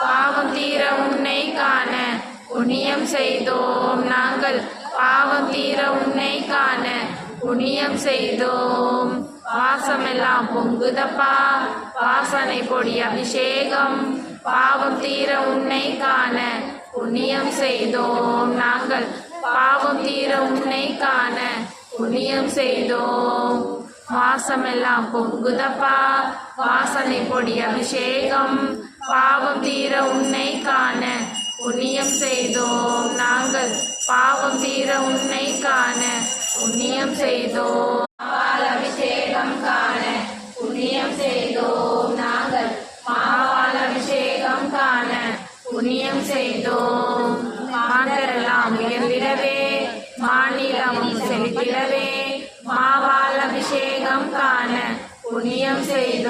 பாவம் தீர உன்னை காண புண்ணியம் செய்தோம் நாங்கள். பாவம் தீர உன்னை காண புண்ணியம் செய்தோம். வாசமெல்லாம் பொங்குதப்பா வாசனை பொடி அபிஷேகம். பாவம் தீர உன்னை காண புண்ணியம் செய்தோம் நாங்கள். பாவம் தீர உன்னை காண புண்ணியம் செய்தோம். வாசமெல்லாம் பொங்குதப்பா வாசனை பொடி அபிஷேகம். பாவம் தீர உன்னை காண புண்ணியம் செய்தோம் நாங்கள். பாவம் தீர உன்னை காண புண்ணியம் செய்தோம். மாவால் அபிஷேகம் காண புண்ணியம் செய்தோம் நாங்கள். மாவால் அபிஷேகம் காண புண்ணியம் செய்தோம். மாந்தரெல்லாம் உயர்ந்திடவே மாநிலமும் செலுத்திடவே மாவால் அபிஷேகம் காண புண்ணியம் செய்தோம்.